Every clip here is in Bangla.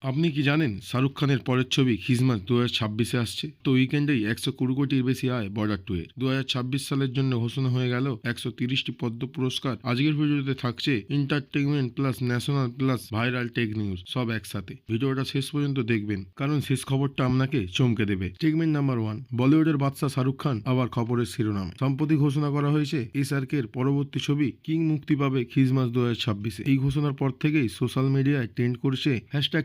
আপনি কি জানেন শাহরুখ খানের পরের ছবি খিসমাস 2026-এ আসছে? তো উইকেন্ডেই 120 কোটির বেশি আয় বর্ডার 2 এর। 2026 সালের জন্য ঘোষণা হয়ে গেল 130টি পদ্ম পুরস্কার। আজকের ভিডিওতে থাকছে entertainment plus national plus viral tech news সব একসাথে। ভিডিওটা শেষ পর্যন্ত দেখবেন কারণ শেষ খবরটা আপনাকে চমকে দেবে। স্টেটমেন্ট নাম্বার 1, বলিউডের বাদশা শাহরুখ খান আবার খবরের শিরোনামে। সম্প্রতি ঘোষণা করা হয়েছে এসআরকে এর পরবর্তী ছবি কিং মুক্তি পাবে খিসমাস 2026-এ। এই ঘোষণার পর থেকেই সোশ্যাল মিডিয়ায় ট্রেন্ড করছে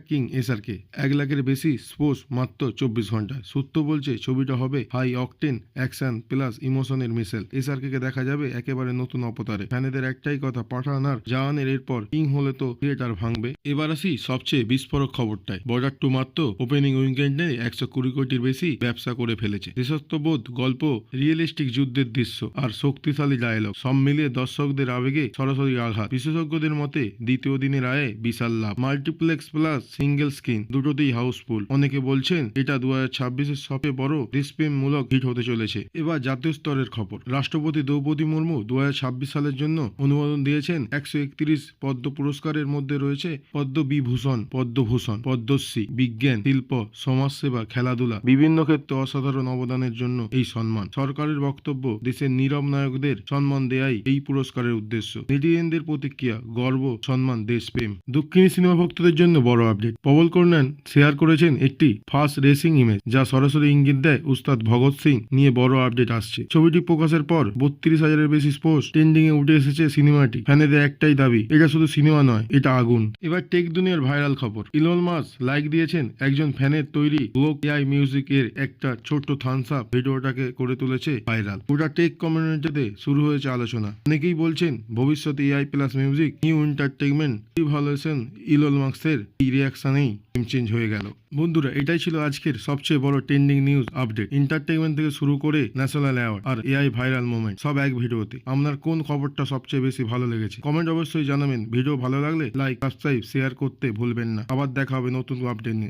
#কিং এসআরকে। 1 লাখের বেশি পোস্ট মাত্র 24 ঘন্টায়। সূত্র বলছে ছবিটা হবে হাই অকটেন অ্যাকশন প্লাস ইমোশনের মিশেল। এসআরকে কে দেখা যাবে একেবারে নতুন অবতারে। ফ্যানেদের একটাই কথা, পাঠান আর জাহানের এরপর কিং হলে তো থিয়েটার ভাঙবে। এবার আসি সবচেয়ে বিস্ফোরক খবরটায়। বর্ডার 2 মাত্র ওপেনিং উইকেন্ডে 120 কোটির বেশি ব্যবসা করে ফেলেছে। দেশত্ববোধ গল্প, রিয়েলিস্টিক যুদ্ধের দৃশ্য আর শক্তিশালী ডায়লগ সব মিলিয়ে দর্শকদের আবেগে সরাসরি আঘাত। বিশেষজ্ঞদের মতে দ্বিতীয় দিনের আয়ে বিশাল লাভ। মাল্টিপ্লেক্স প্লাস সিঙ্গেল স্ক্রিন দুটোতেই হাউসফুল। অনেকে বলছেন এটা 2026-এর সবচেয়ে বড় দেশপ্রেমমূলক হিট হতে চলেছে। এবার জাতীয় স্তরের খবর। রাষ্ট্রপতি দ্রৌপদী মুর্মু 2026 সালের জন্য অনুমোদন দিয়েছেন 131 পদ্ম পুরস্কারের মধ্যে রয়েছে পদ্মবিভূষণ, পদ্মভূষণ, পদ্মশ্রী, বিজ্ঞান, শিল্প, সমাজসেবা, খেলাধুলা বিভিন্ন ক্ষেত্রে অসাধারণ অবদানের জন্য এই সম্মান। সরকারের বক্তব্য, দেশের নীরব নায়কদের সম্মান দেয়াই এই পুরস্কারের উদ্দেশ্য। নেটিজেনদের প্রতিক্রিয়া, গর্ব, সম্মান, দেশপ্রেম। দক্ষিণী সিনেমা ভক্তদের জন্য বড় আপডেট। পবন কল্যাণ শেয়ার করেছেন একটি ফার্স্ট রেসিং ইমেজ যা সরাসরি ইঙ্গিত দেয় উস্তাদ ভগৎ সিং নিয়ে বড় আপডেট আসছে। ছবিটি প্রকাশের পর 32,000-এর বেশি পোস্ট ট্রেন্ডিং এ উঠে এসেছে সিনেমাটি। ফ্যানেদের একটাই দাবি, এটা শুধু সিনেমা নয়, এটা আগুন। এবার টেক দুনিয়ার ভাইরাল খবর। ইলন মাস্ক লাইক দিয়েছেন একজন ফ্যানের তৈরি গ্লোক এআই মিউজিক এর একটা ছোট্ট থামস আপ। ভিডিওটাকে করে তুলেছে ভাইরাল। গোটা টেক কমিউনিটিতে শুরু হয়েছে আলোচনা। অনেকেই বলছেন ভবিষ্যতে AI plus music new entertainment evaluation. Elon মাস্কের এই রিয়াকশনেই গেম চেঞ্জ হয়ে গেল। বন্ধুরা, এটাই ছিল আজকের সবচেয়ে বড় ট্রেন্ডিং নিউজ আপডেট। এন্টারটেইনমেন্ট থেকে শুরু করে ন্যাশনাল অ্যাওয়ার্ড আর এআই ভাইরাল মোমেন্ট সব এক ভিডিওতে। আপনার কোন খবরটা সবচেয়ে বেশি ভালো লেগেছে কমেন্ট অবশ্যই জানাবেন। ভিডিও ভালো লাগলে লাইক, সাবস্ক্রাইব, শেয়ার করতে ভুলবেন না। আবার দেখা হবে নতুন আপডেট নিয়ে।